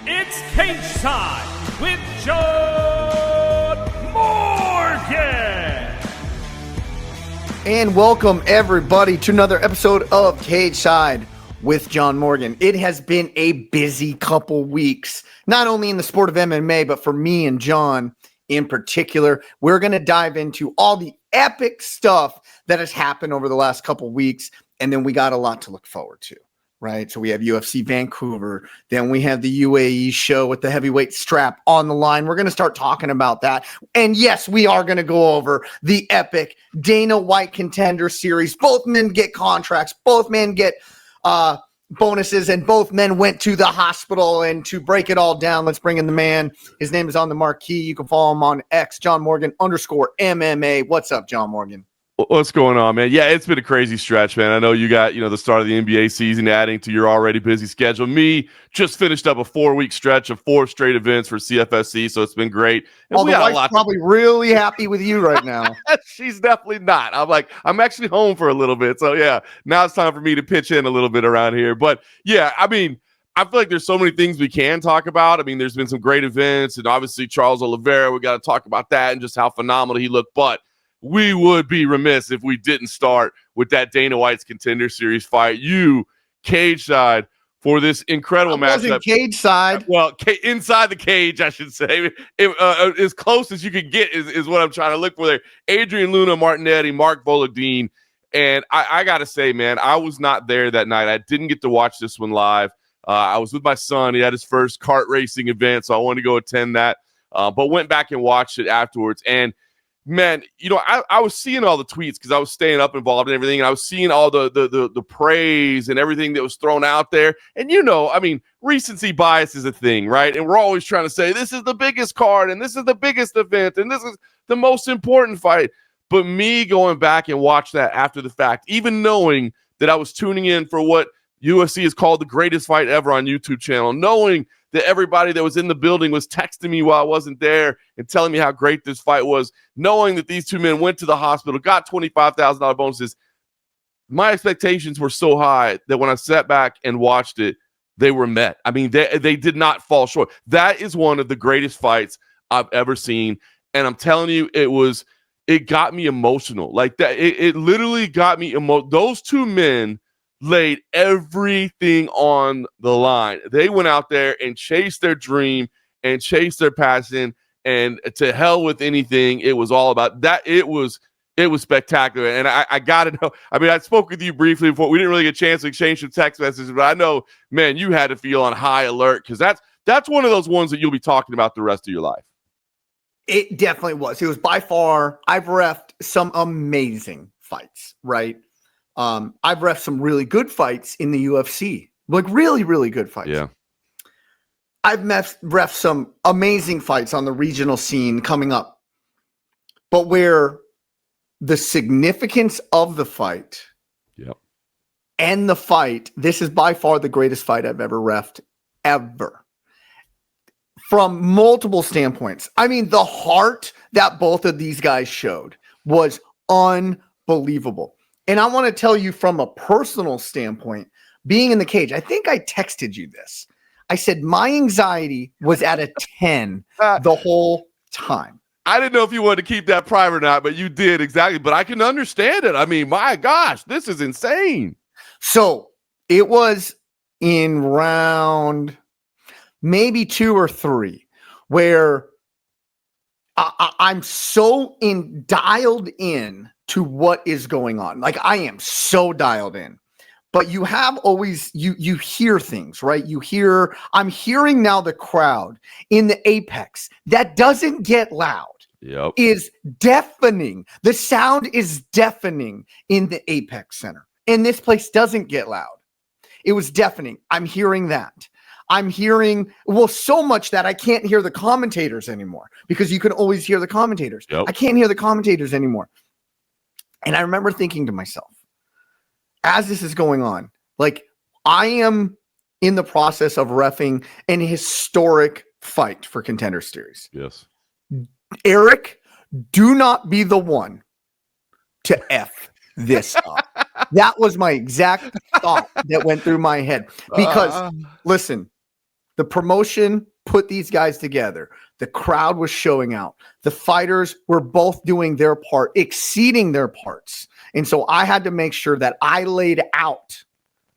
It's Cageside with John Morgan. And welcome everybody to another episode of Cageside with John Morgan. It has been a busy couple weeks, not only in the sport of MMA, but for me and John in particular. We're going to dive into all the epic stuff that has happened over the last couple weeks, and then we got a lot to look forward to. Right. So we have UFC Vancouver. Then we have the UAE show with the heavyweight strap on the line. We're going to start talking about that. And yes, we are going to go over the epic Dana White Contender series. Both men get contracts. Both men get bonuses. And both men went to the hospital. And to break it all down, let's bring in the man. His name is on the marquee. You can follow him on X, John Morgan _MMA. What's up, John Morgan? What's going on, man? Yeah, it's been a crazy stretch, man. I know you got, the start of the NBA season adding to your already busy schedule. Me, just finished up a 4-week stretch of 4 straight events for CFFC, so it's been great. And the wife's probably really happy with you right now. She's definitely not. I'm actually home for a little bit. So, yeah, now it's time for me to pitch in a little bit around here. But, yeah, I feel like there's so many things we can talk about. There's been some great events, and obviously Charles Oliveira, we got to talk about that and just how phenomenal he looked. But we would be remiss if we didn't start with that Dana White's Contender Series fight. Cageside for this incredible matchup. Cageside. Well, inside the cage, I should say. As close as you could get is what I'm trying to look for there. Adrian, Martinetti, Mark Vologdin. And I got to say, man, I was not there that night. I didn't get to watch this one live. I was with my son. He had his first kart racing event, so I wanted to go attend that. But went back and watched it afterwards. And man, I was seeing all the tweets because I was staying up involved in everything, and I was seeing all the praise and everything that was thrown out there. And recency bias is a thing, right? And we're always trying to say this is the biggest card, and this is the biggest event, and this is the most important fight. But me going back and watch that after the fact, even knowing that I was tuning in for what UFC is called the greatest fight ever on YouTube channel, knowing that everybody that was in the building was texting me while I wasn't there and telling me how great this fight was, knowing that these two men went to the hospital, got $25,000 bonuses. My expectations were so high that when I sat back and watched it, they were met. They did not fall short. That is one of the greatest fights I've ever seen. And I'm telling you, it got me emotional. Like that, it literally got me emotional. Those two men laid everything on the line. They went out there and chased their dream and chased their passion, and to hell with anything. It was all about that. It was spectacular. And I gotta know. I spoke with you briefly before. We didn't really get a chance to exchange some text messages, but I know, man, you had to feel on high alert because that's one of those ones that you'll be talking about the rest of your life. It definitely was. It was by far. I've reffed some amazing fights, right? I've reffed some really good fights in the UFC, like really, really good fights. Yeah. I've reffed some amazing fights on the regional scene coming up, but where the significance of the fight and the fight, this is by far the greatest fight I've ever reffed ever. From multiple standpoints. The heart that both of these guys showed was unbelievable. And I want to tell you from a personal standpoint, being in the cage, I think I texted you this. I said my anxiety was at a 10 the whole time. I didn't know if you wanted to keep that private or not, but you did exactly. But I can understand it. My gosh, this is insane. So it was in round maybe 2 or 3 where I'm so dialed in to what is going on. Like I am so dialed in, but you have always, you hear things, right? I'm hearing now the crowd in the Apex that doesn't get loud is deafening. The sound is deafening in the Apex Center, and this place doesn't get loud. It was deafening. I'm hearing that. I'm hearing, so much that I can't hear the commentators anymore because you can always hear the commentators. I can't hear the commentators anymore. And I remember thinking to myself, as this is going on, like I am in the process of reffing an historic fight for Contender Series. Yes. Eric, do not be the one to F this up. That was my exact thought that went through my head. Because, listen, The promotion put these guys together. The crowd was showing out. The fighters were both doing their part, exceeding their parts. And so I had to make sure that I laid out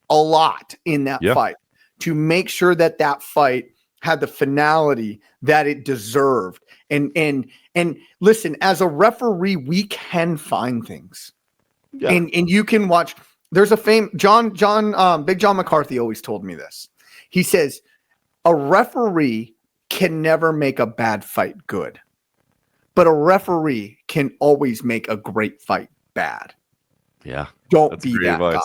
a lot in that fight to make sure that that fight had the finality that it deserved. And listen, as a referee, we can find things. Yeah. And you can watch. There's a Big John McCarthy always told me this. He says, a referee can never make a bad fight good, but a referee can always make a great fight bad. Yeah. Don't be that advice.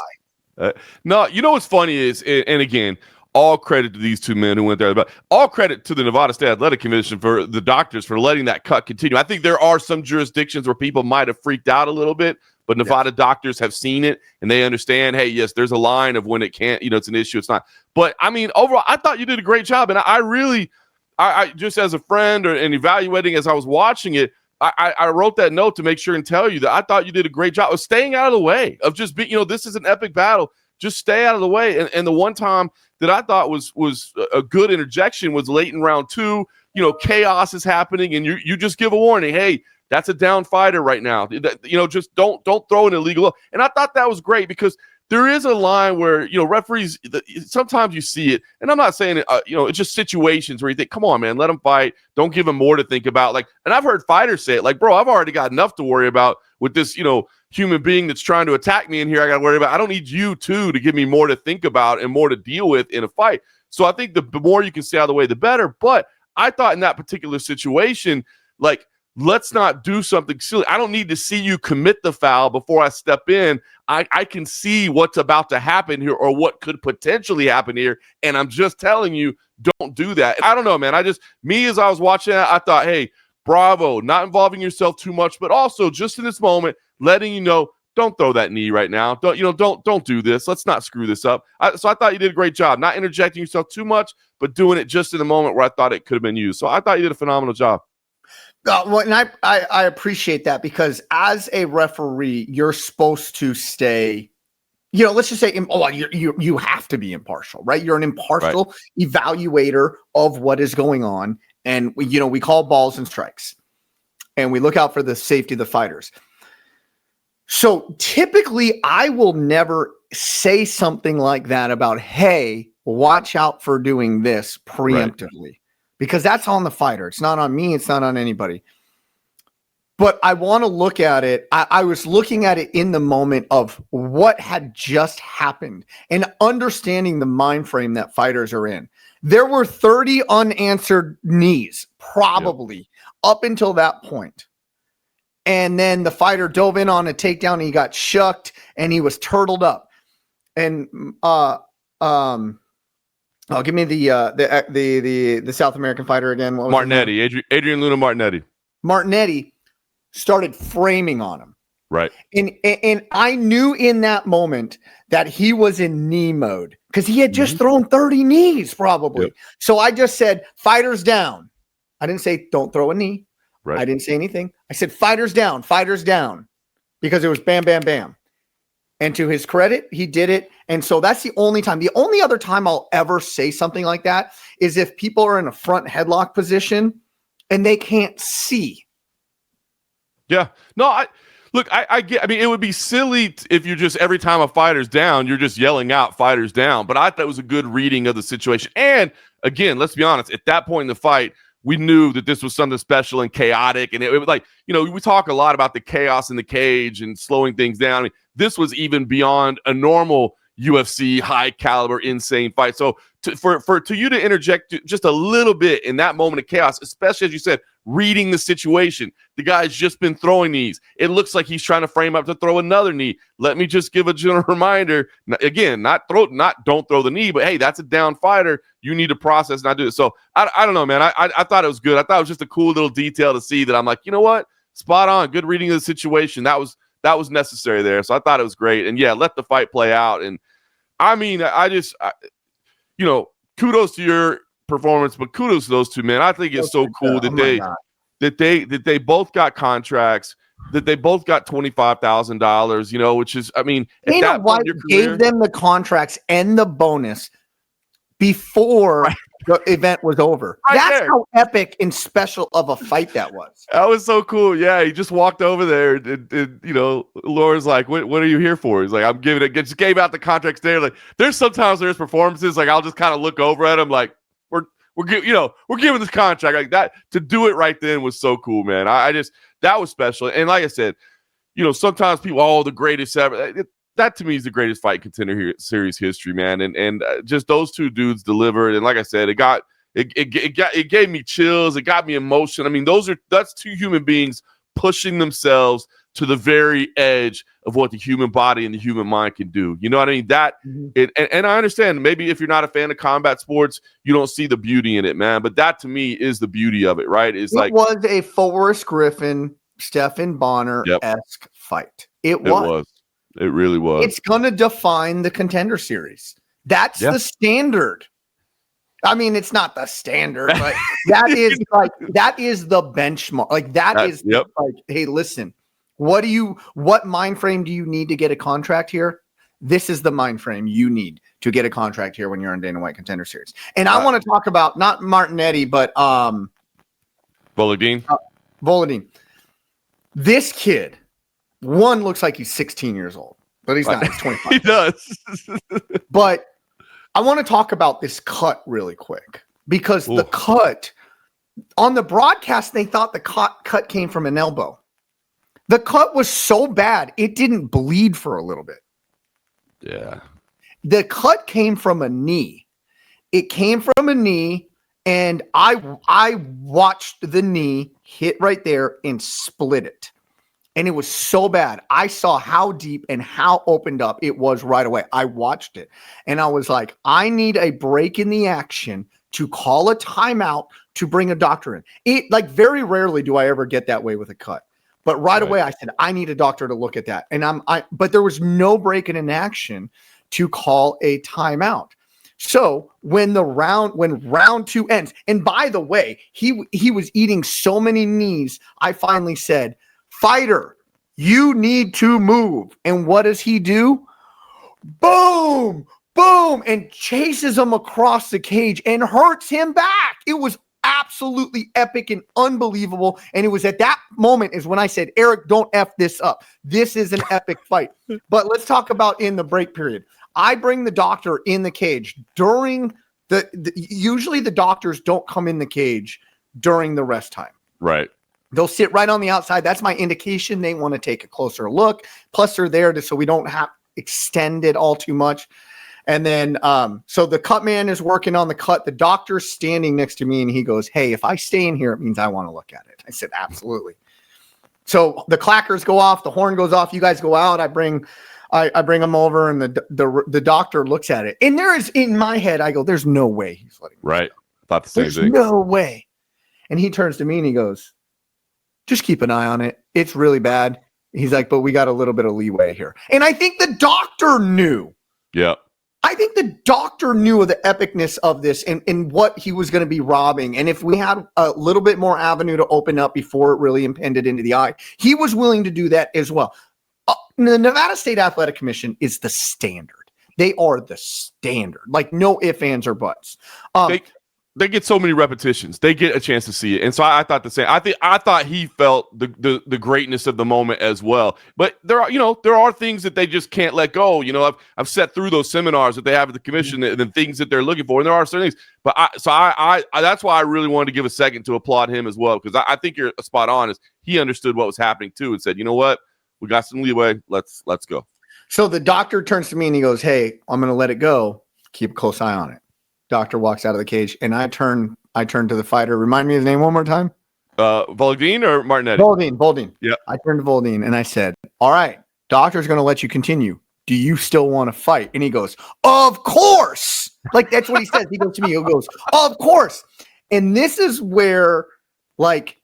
Guy. No, you know what's funny is, and again, all credit to these two men who went there, but all credit to the Nevada State Athletic Commission for the doctors for letting that cut continue. I think there are some jurisdictions where people might have freaked out a little bit, but Nevada doctors have seen it and they understand, hey, yes, there's a line of when it can't, it's an issue. It's not. But I mean, overall, I thought you did a great job. And I just as a friend and evaluating as I was watching it, I wrote that note to make sure and tell you that I thought you did a great job of staying out of the way, of just being, this is an epic battle. Just stay out of the way. And the one time that I thought was a good interjection was late in round 2. Chaos is happening, and you just give a warning. Hey, that's a down fighter right now. Just don't throw an illegal. And I thought that was great because there is a line where, referees, sometimes you see it, and I'm not saying, it's just situations where you think, come on, man, let them fight. Don't give them more to think about. And I've heard fighters say it, bro, I've already got enough to worry about with this, human being that's trying to attack me in here. I got to worry about, I don't need you too to give me more to think about and more to deal with in a fight. So I think the more you can stay out of the way, the better. But I thought in that particular situation, let's not do something silly. I don't need to see you commit the foul before I step in. I can see what's about to happen here or what could potentially happen here. And I'm just telling you, don't do that. I don't know, man. As I was watching that, I thought, hey, bravo, not involving yourself too much, but also just in this moment, letting you know, don't throw that knee right now. Don't do this. Let's not screw this up. So I thought you did a great job, not interjecting yourself too much, but doing it just in the moment where I thought it could have been used. So I thought you did a phenomenal job. And I appreciate that because as a referee, you're supposed to stay, let's just say, you have to be impartial, right? You're an impartial evaluator of what is going on. And we call balls and strikes and we look out for the safety of the fighters. So typically I will never say something like that about, hey, watch out for doing this preemptively. Because that's on the fighter. It's not on me. It's not on anybody. But I want to look at it. I was looking at it in the moment of what had just happened and understanding the mind frame that fighters are in. There were 30 unanswered knees, probably, up until that point. And then the fighter dove in on a takedown and he got shucked and he was turtled up. And give me the South American fighter again. What was Martinetti, Adrian Luna Martinetti. Martinetti started framing on him. Right. And I knew in that moment that he was in knee mode because he had just thrown 30 knees probably. Yep. So I just said, fighters down. I didn't say don't throw a knee. Right. I didn't say anything. I said fighters down, because it was bam, bam, bam. And to his credit, he did it. And so that's the only time. The only other time I'll ever say something like that is if people are in a front headlock position and they can't see. Yeah. No, I get, it would be silly if you just, every time a fighter's down, you're just yelling out fighters down. But I thought it was a good reading of the situation. And again, let's be honest, at that point in the fight, we knew that this was something special and chaotic. And it was we talk a lot about the chaos in the cage and slowing things down. This was even beyond a normal UFC high caliber, insane fight. So for you to interject just a little bit in that moment of chaos, especially as you said, reading the situation, the guy's just been throwing these. It looks like he's trying to frame up to throw another knee. Let me just give a general reminder again, don't throw the knee, but hey, that's a down fighter. You need to process, not do it. So I don't know, man. I thought it was good. I thought it was just a cool little detail to see that I'm like, you know what? Spot on. Good reading of the situation. That was necessary there. So I thought it was great. And yeah, let the fight play out. And kudos to your performance, but kudos to those two men. I think it's so cool that they both got contracts, that they both got $25,000, which is, at Dana that White point in your career, gave them the contracts and the bonus before the event was over. Right That's there. how epic and special of a fight that was. That was so cool. Yeah, he just walked over there, and Laura's like, "What are you here for?" He's like, "I'm giving it." Just gave out the contracts there. Like, there's performances like I'll just kind of look over at him like we're giving this contract like that. To do it right then was so cool, man. I just that was special. And like I said, sometimes people, the greatest ever. That to me is the greatest fight contender series history, man. And just those two dudes delivered. And like I said, it gave me chills. It got me emotion. I mean, that's two human beings pushing themselves to the very edge of what the human body and the human mind can do. You know what I mean? And I understand maybe if you're not a fan of combat sports, you don't see the beauty in it, man. But that to me is the beauty of it, right? It was a Forrest Griffin, Stephan Bonnar-esque fight. It was. It really was. It's going to define the Contender series. That's the standard. I mean, it's not the standard, but that is the benchmark. Like like, hey, listen, what mind frame do you need to get a contract here? This is the mind frame you need to get a contract here when you're on Dana White Contender Series. And I want to talk about not Martinetti, but Vologdin. Vologdin. This kid, one looks like he's 16 years old, but he's not. He's 25. He does. But I want to talk about this cut really quick because the cut on the broadcast, they thought the cut came from an elbow. The cut was so bad, it didn't bleed for a little bit. Yeah. The cut came from a knee. It came from a knee, and I watched the knee hit right there and split it. And it was so bad. I saw how deep and how opened up it was right away. I watched it, and I was like, I need a break in the action to call a timeout to bring a doctor in. It like very rarely do I ever get that way with a cut. But right away, I said, I need a doctor to look at that. And but there was no break in action to call a timeout. So when round two ends, and by the way, he was eating so many knees, I finally said, fighter, you need to move. And what does he do? Boom, boom, and chases him across the cage and hurts him back. It was absolutely epic and unbelievable. And it was at that moment is when I said, Eric, don't F this up. This is an epic fight. But let's talk about in the break period. I bring the doctor in the cage during usually the doctors don't come in the cage during the rest time. Right. They'll sit right on the outside. That's my indication they want to take a closer look. Plus they're there so we don't have extend it all too much. And then, so the cut man is working on the cut. The doctor's standing next to me and he goes, hey, if I stay in here, it means I want to look at it. I said, absolutely. So the clackers go off, the horn goes off. You guys go out. I bring them over and the doctor looks at it. And there is in my head, I go, there's no way he's letting me right. I thought the same there's thing. No way. And he turns to me and he goes, just keep an eye on it. It's really bad. He's like, but we got a little bit of leeway here. And I think the doctor knew. Yeah. I think the doctor knew of the epicness of this and what he was going to be robbing. And if we had a little bit more avenue to open up before it really impended into the eye, he was willing to do that as well. The Nevada State Athletic Commission is the standard. They are the standard. Like no ifs, ands, or buts. They get so many repetitions. They get a chance to see it. And so I thought the same. I thought he felt the greatness of the moment as well. But there are things that they just can't let go. I've sat through those seminars that they have at the commission and the things that they're looking for. And there are certain things. But I that's why I really wanted to give a second to applaud him as well. Because I think you're spot on. Is he understood what was happening too and said, you know what? We got some leeway. Let's go. So the doctor turns to me and he goes, hey, I'm going to let it go. Keep a close eye on it. Doctor walks out of the cage, and I turn to the fighter. Remind me his name one more time. Vologdin or Martinetti? Vologdin. Yeah. I turned to Vologdin, and I said, all right, doctor's going to let you continue. Do you still want to fight? And he goes, of course. Like, that's what he says. He goes to me, he goes, of course. And this is where, like,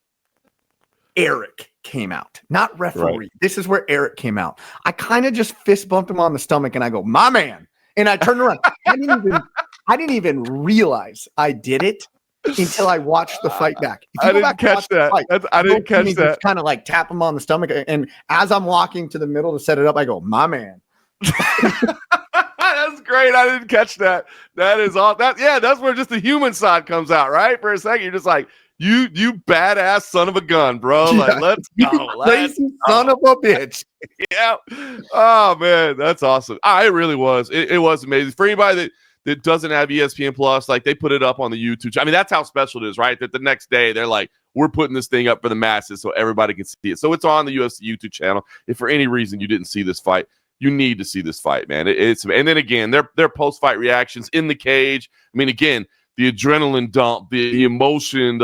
Eric came out, not referee. Right. This is where Eric came out. I kind of just fist bumped him on the stomach, and I go, my man. And I turned around. I didn't even realize I did it until I watched the fight back. I didn't catch that. I didn't catch that. Just kind of like tap him on the stomach. And as I'm walking to the middle to set it up, I go, my man. That's That's great. I didn't catch that. That is all. That's where just the human side comes out, right? For a second, you're just like, you badass son of a gun, bro. Like, let's go. Crazy son of a bitch. Yeah. Oh man, that's awesome. It really was. It was amazing. For anybody that doesn't have ESPN Plus, like they put it up on the YouTube. I mean, that's how special it is, right? That the next day they're like, we're putting this thing up for the masses so everybody can see it. So it's on the UFC YouTube channel. If for any reason you didn't see this fight, you need to see this fight, man. And then again, their post-fight reactions in the cage. I mean, again, the adrenaline dump, the emotion,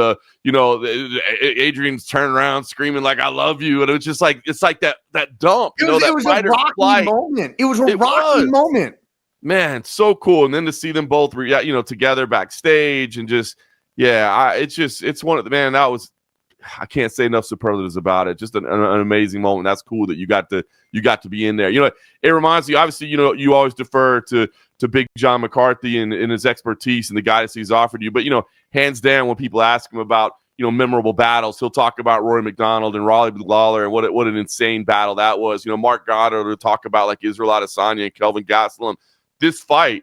Adrian's turning around screaming like "I love you," and it's just like that dump. It was a rocky moment. It was a rocky moment. Man, so cool. And then to see them both, together backstage and just, it's one of the, man, that was, I can't say enough superlatives about it. Just an amazing moment. That's cool that you got to be in there. It reminds you, obviously, you always defer to Big John McCarthy and his expertise and the guidance he's offered you. But, hands down, when people ask him about, memorable battles, he'll talk about Rory McDonald and Raleigh Lawler and what an insane battle that was. Mark Goddard will talk about like Israel Adesanya and Kelvin Gastelum. This fight,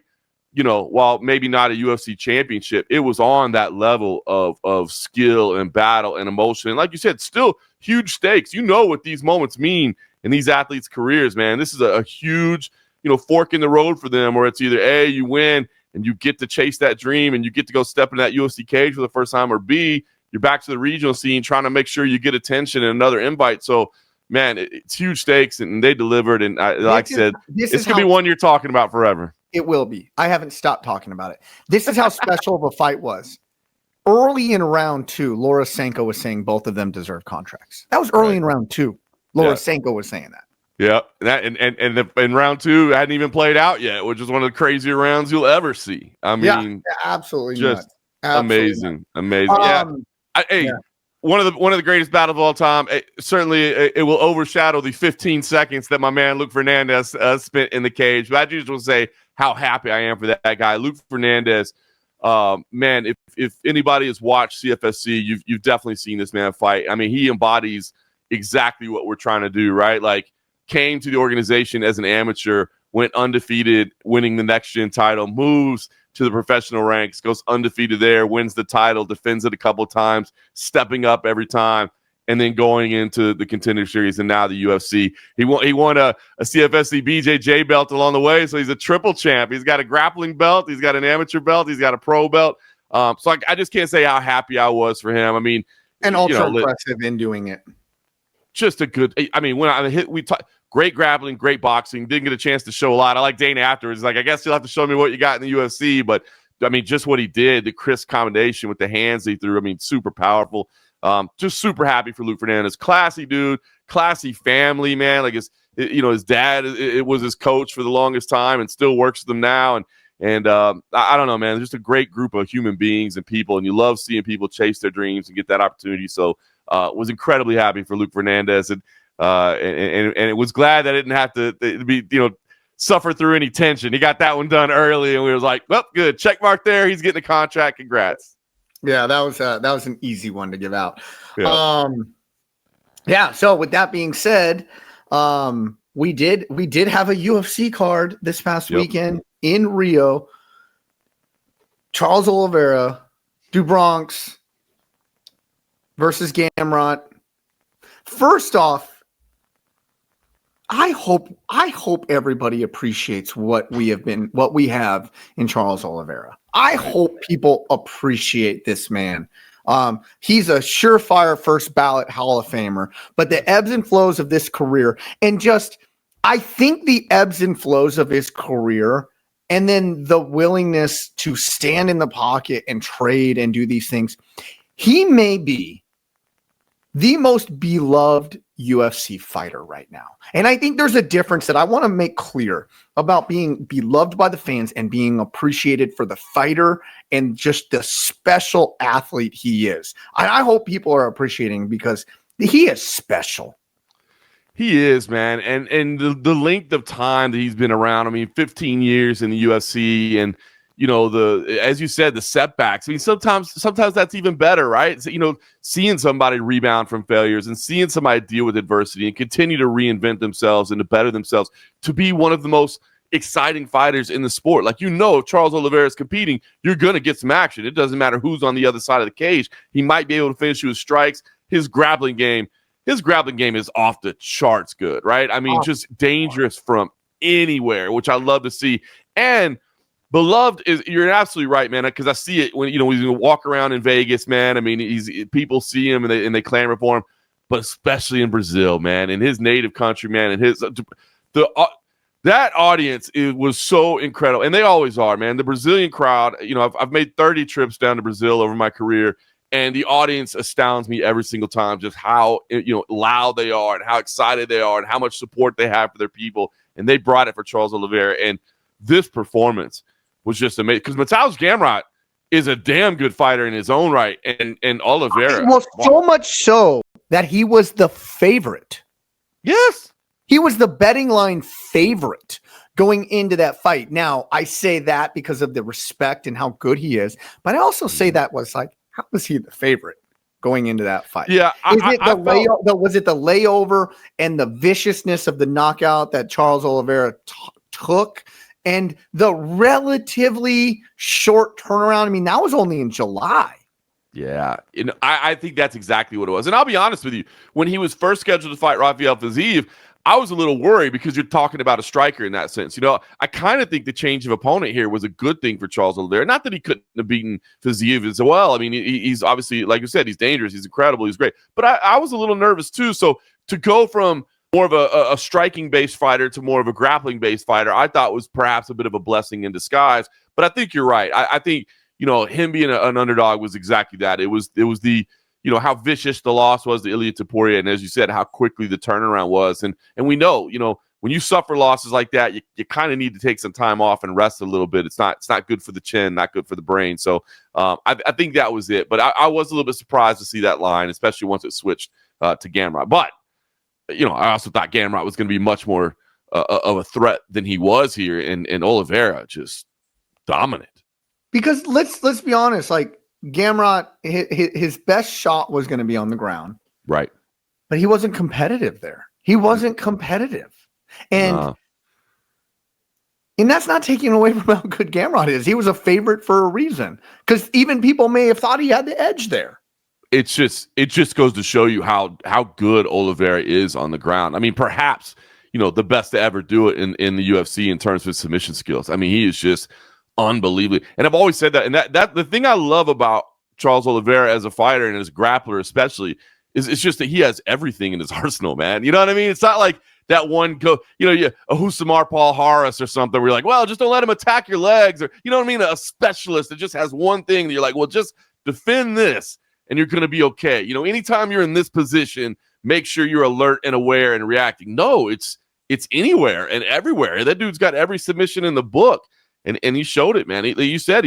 while maybe not a UFC championship, it was on that level of skill and battle and emotion. And like you said, still huge stakes. What these moments mean in these athletes' careers, man. This is a huge, fork in the road for them, where it's either A, you win and you get to chase that dream and you get to go step in that UFC cage for the first time, or B, you're back to the regional scene trying to make sure you get attention and another invite. So, man, it's huge stakes, and they delivered. And like I said, it's going to be one you're talking about forever. It will be. I haven't stopped talking about it. This is how special of a fight was. Early in round 2, Laura Sanko was saying both of them deserve contracts. That was early in round 2. Laura Sanko was saying that. Yeah, and round 2 hadn't even played out yet, which is one of the crazier rounds you'll ever see. I mean, absolutely just amazing. Hey. One of the greatest battles of all time. Certainly, it will overshadow the 15 seconds that my man Luke Fernandez spent in the cage. But I just want to say how happy I am for that guy, Luke Fernandez. Man, if anybody has watched CFFC, you've definitely seen this man fight. I mean, he embodies exactly what we're trying to do, right? Like, came to the organization as an amateur, went undefeated, winning the next gen title, moves to the professional ranks, goes undefeated there, wins the title, defends it a couple of times, stepping up every time, and then going into the Contender Series and now the UFC. He won a CFFC BJJ belt along the way, so he's a triple champ. He's got a grappling belt, he's got an amateur belt, he's got a pro belt. So I just can't say how happy I was for him. I mean, and ultra impressive in doing it. Just a good. I mean, when I hit, great grappling, great boxing. Didn't get a chance to show a lot. I like Dana afterwards. Like, I guess you'll have to show me what you got in the UFC. But I mean, just what he did, the crisp combination with the hands he threw. I mean, super powerful. Just super happy for Luke Fernandez. Classy dude, classy family, man. Like his dad, it was his coach for the longest time and still works with them now. And I don't know, man. Just a great group of human beings and people, and you love seeing people chase their dreams and get that opportunity. So was incredibly happy for Luke Fernandez, and it was glad that I didn't have to be suffer through any tension. He got that one done early, and we was like, well, good, check mark there. He's getting a contract. Congrats. Yeah, that was an easy one to give out. Yeah. So with that being said, we did have a UFC card this past weekend in Rio. Charles Oliveira, DuBronx versus Gamrot. First off, I hope everybody appreciates what we have in Charles Oliveira. I hope people appreciate this man. He's a surefire first ballot Hall of Famer, but the ebbs and flows of this career, and I think the ebbs and flows of his career, and then the willingness to stand in the pocket and trade and do these things, he may be the most beloved UFC fighter right now. And I think there's a difference that I want to make clear about being beloved by the fans and being appreciated for the fighter and just the special athlete he is. I hope people are appreciating, because he is special. He is, man. And the length of time that he's been around, I mean, 15 years in the UFC, and as you said, the setbacks. I mean, sometimes that's even better, right? So, seeing somebody rebound from failures and seeing somebody deal with adversity and continue to reinvent themselves and to better themselves, to be one of the most exciting fighters in the sport. Like, if Charles Oliveira is competing, you're going to get some action. It doesn't matter who's on the other side of the cage. He might be able to finish you with strikes. His grappling game is off the charts good, right? I mean, just dangerous from anywhere, which I love to see. And beloved you're absolutely right, man, because I see it when you walk around in Vegas, man. I mean, people see him and they clamor for him, but especially in Brazil, man, in his native country, man, and that audience was so incredible, and they always are, man. The Brazilian crowd, I've made 30 trips down to Brazil over my career, and the audience astounds me every single time, just how loud they are and how excited they are and how much support they have for their people. And they brought it for Charles Oliveira, and this performance was just amazing because Mateusz Gamrot is a damn good fighter in his own right, and Oliveira. Well, so much so that he was the favorite. Yes. He was the betting line favorite going into that fight. Now, I say that because of the respect and how good he is, but I also say that was like, how was he the favorite going into that fight? Yeah. Was it the layover and the viciousness of the knockout that Charles Oliveira took and the relatively short turnaround? I mean, that was only in July. Yeah, I think that's exactly what it was. And I'll be honest with you, when he was first scheduled to fight Rafael Fiziev, I was a little worried because you're talking about a striker in that sense. I kind of think the change of opponent here was a good thing for Charles Oliveira. Not that he couldn't have beaten Fiziev as well. I mean, he's obviously, like you said, he's dangerous. He's incredible. He's great. But I was a little nervous too. So to go from more of a striking-based fighter to more of a grappling-based fighter, I thought was perhaps a bit of a blessing in disguise. But I think you're right. I think, him being an underdog was exactly that. It was the how vicious the loss was to Ilia Topuria, and as you said, how quickly the turnaround was. And we know, when you suffer losses like that, you kind of need to take some time off and rest a little bit. It's not good for the chin, not good for the brain. So I think that was it. But I was a little bit surprised to see that line, especially once it switched to Gamrot. But I also thought Gamrot was going to be much more of a threat than he was here, and Oliveira just dominant. Because let's be honest, like Gamrot, his best shot was going to be on the ground, right? But he wasn't competitive there. He wasn't competitive, and that's not taking away from how good Gamrot is. He was a favorite for a reason, because even people may have thought he had the edge there. It just goes to show you how good Oliveira is on the ground. I mean, perhaps the best to ever do it in the UFC in terms of his submission skills. I mean, he is just unbelievably, and I've always said that. And that the thing I love about Charles Oliveira as a fighter and as a grappler, especially, is it's just that he has everything in his arsenal, man. You know what I mean? It's not like that one a Husamar Paul Harris or something where you're like, well, just don't let him attack your legs, or you know what I mean? A specialist that just has one thing that you're like, well, just defend this and you're going to be okay. Anytime you're in this position, make sure you're alert and aware and reacting. No, it's anywhere and everywhere. That dude's got every submission in the book. And he showed it, man. You said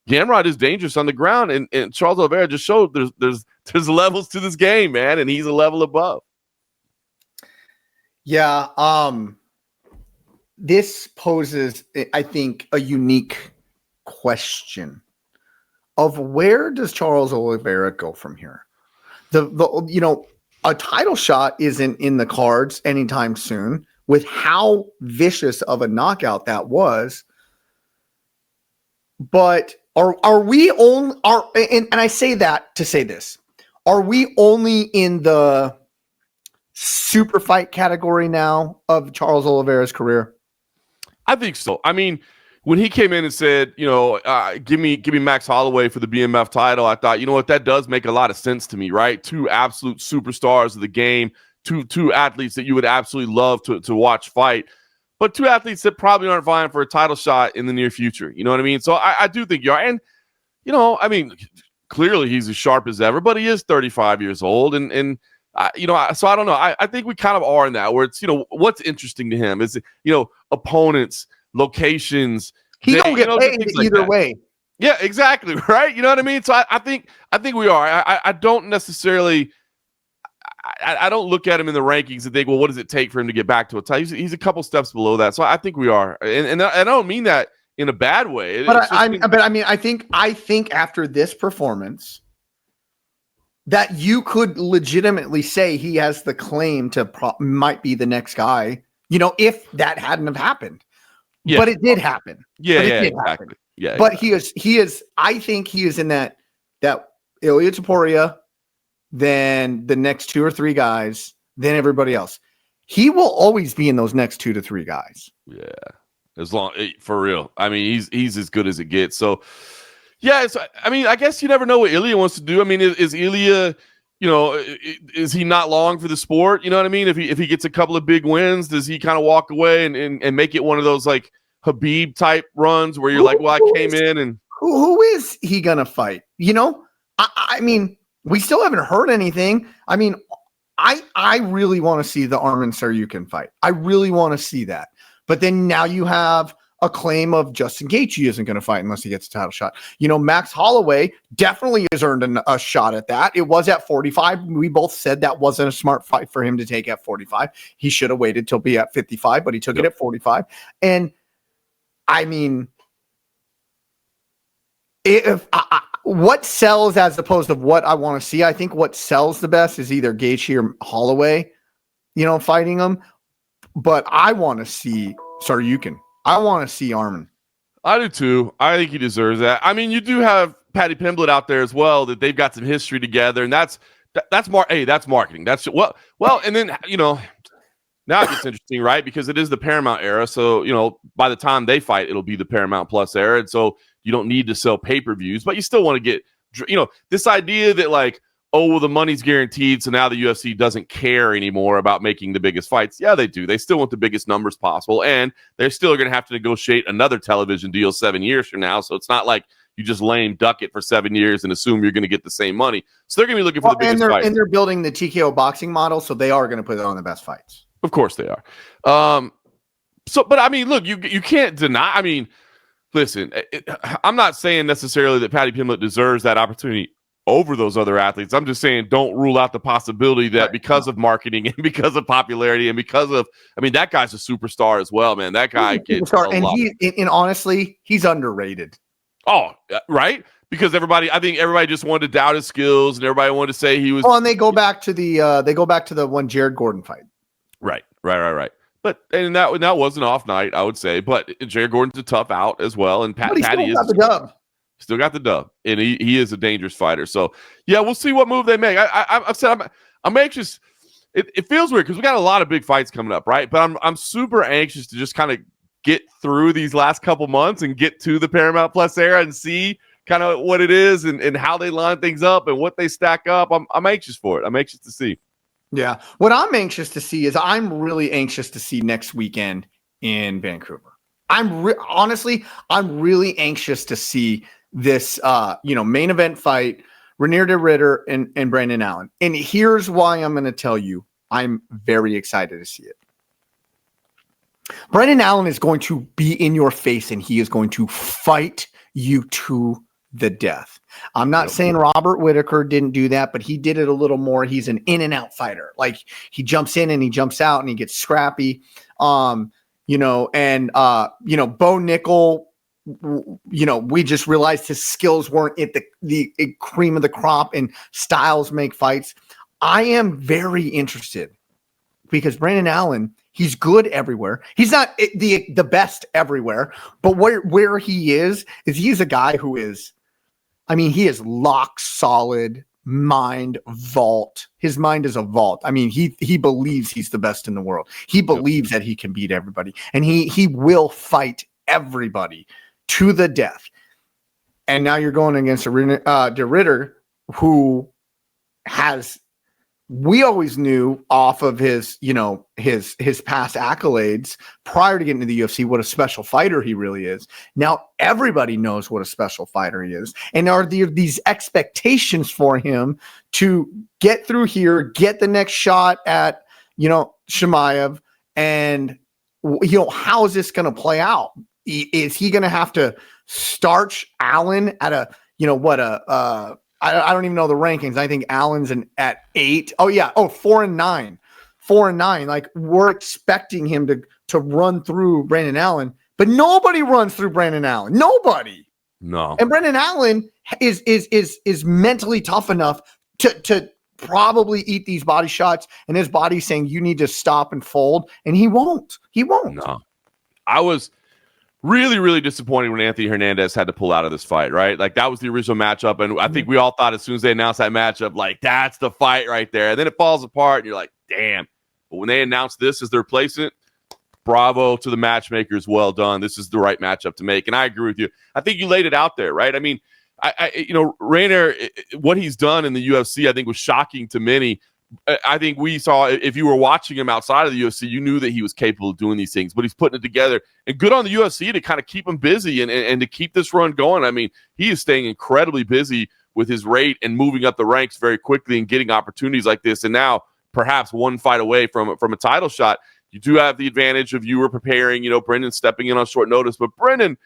Gamrot is dangerous on the ground, and Charles Oliveira just showed there's levels to this game, man, and he's a level above. Yeah, this poses, I think, a unique question of where does Charles Oliveira go from here? A title shot isn't in the cards anytime soon. With how vicious of a knockout that was. But are we only and I say that to say this, are we only in the super fight category now of Charles Oliveira's career? I think so. I mean, when he came in and said, give me Max Holloway for the BMF title, I thought, that does make a lot of sense to me, right? Two absolute superstars of the game, two athletes that you would absolutely love to watch fight. But two athletes that probably aren't vying for a title shot in the near future. You know what I mean? So I do think you are. And, I mean, clearly he's as sharp as ever, but he is 35 years old. And so I don't know. I think we kind of are in that where it's, what's interesting to him is, opponents, locations. He don't get paid either way. Yeah, exactly. Right. You know what I mean? So I think we are. I don't necessarily. I don't look at him in the rankings and think, well, what does it take for him to get back to a title? He's a couple steps below that. So I think we are. And I don't mean that in a bad way. I think after this performance that you could legitimately say he has the claim to might be the next guy, if that hadn't have happened. Yeah. But it did happen. Yeah, But it yeah, did exactly. happen. Yeah, But exactly. he is. I think he is in that Ilya Taporia, then the next 2 or 3 guys, then everybody else. He will always be in those next 2 to 3 guys. Yeah, as long for real. I mean, he's as good as it gets. So, yeah. I mean, I guess you never know what Ilya wants to do. I mean, is Ilya, is he not long for the sport? You know what I mean? If he gets a couple of big wins, does he kind of walk away and make it one of those like Habib type runs where you're like, well, I came in and who is he gonna fight? I mean, we still haven't heard anything. I mean, I really want to see the Arman Tsarukyan fight. I really want to see that. But then now you have a claim of Justin Gaethje isn't going to fight unless he gets a title shot. Max Holloway definitely has earned a shot at that. It was at 45. We both said that wasn't a smart fight for him to take at 45. He should have waited till be at 55, but he took it at 45. And I mean, what sells as opposed to what I want to see, I think what sells the best is either Gaethje or Holloway, fighting them. But I want to see Tsarukyan. I want to see Arman. I do too. I think he deserves that. I mean, you do have Paddy Pimblett out there as well, that they've got some history together, and that's marketing. That's well, and then now it gets interesting, right? Because it is the Paramount era. So, by the time they fight, it'll be the Paramount Plus era. And so you don't need to sell pay-per-views, but you still want to get, this idea that like, oh, well, the money's guaranteed. So now the UFC doesn't care anymore about making the biggest fights. Yeah, they do. They still want the biggest numbers possible. And they're still going to have to negotiate another television deal 7 years from now. So it's not like you just lame duck it for 7 years and assume you're going to get the same money. So they're going to be looking for the biggest fights. And they're building the TKO boxing model. So they are going to put it on the best fights. Of course they are. But I mean, look, you can't deny. I mean, listen, I'm not saying necessarily that Paddy Pimblett deserves that opportunity over those other athletes. I'm just saying don't rule out the possibility that because of marketing and because of popularity and because of, I mean, that guy's a superstar as well, man. That guy gets a lot. And honestly, he's underrated. Oh, right? Because I think everybody just wanted to doubt his skills and everybody wanted to say he was. Oh, and they go back to the one Jared Gordon fight. Right. But and that was an off night, I would say. But Jared Gordon's a tough out as well, and Paddy is got the dub. Still got the dub, and he is a dangerous fighter. So yeah, we'll see what move they make. I've said I'm anxious. It feels weird because we got a lot of big fights coming up, right? But I'm super anxious to just kind of get through these last couple months and get to the Paramount Plus era and see kind of what it is and how they line things up and what they stack up. I'm anxious for it. I'm anxious to see. Yeah. What I'm anxious to see is I'm really anxious to see next weekend in Vancouver. Honestly, I'm really anxious to see this, main event fight, Reinier de Ridder and Brandon Allen. And here's why I'm going to tell you I'm very excited to see it. Brandon Allen is going to be in your face and he is going to fight you to the death. I'm not saying Robert Whittaker didn't do that, but he did it a little more. He's an in and out fighter. Like he jumps in and he jumps out and he gets scrappy. Bo Nickel, we just realized his skills weren't at the cream of the crop, and styles make fights. I am very interested because Brandon Allen, he's good everywhere. He's not the best everywhere, but where he is he's a guy who is, he is lock solid mind vault. His mind is a vault. He believes he's the best in the world. He believes that he can beat everybody, and he will fight everybody to the death. And now you're going against de Ridder, who has, we always knew off of his past accolades prior to getting to the UFC what a special fighter he really is. Now everybody knows what a special fighter he is. And are there these expectations for him to get through here, get the next shot at, Chimaev, and how is this going to play out? Is he going to have to starch Allen at I don't even know the rankings. I think Allen's at 8. Oh yeah. 4-9. 4-9. Like we're expecting him to run through Brandon Allen, but nobody runs through Brandon Allen. Nobody. No. And Brandon Allen is mentally tough enough to probably eat these body shots, and his body's saying you need to stop and fold, and he won't. He won't. No. really, really disappointing when Anthony Hernandez had to pull out of this fight, right? Like, that was the original matchup, and I think we all thought as soon as they announced that matchup, like, that's the fight right there. And then it falls apart, and you're like, damn. But when they announced this as their replacement, bravo to the matchmakers. Well done. This is the right matchup to make. And I agree with you. I think you laid it out there, right? I mean, Reinier, what he's done in the UFC, I think was shocking to many. I think we saw, if you were watching him outside of the UFC, you knew that he was capable of doing these things, but he's putting it together. And good on the UFC to kind of keep him busy and to keep this run going. I mean, he is staying incredibly busy with his rate and moving up the ranks very quickly and getting opportunities like this. And now perhaps one fight away from a title shot. You do have the advantage of you were preparing, Brendan stepping in on short notice, but Brendan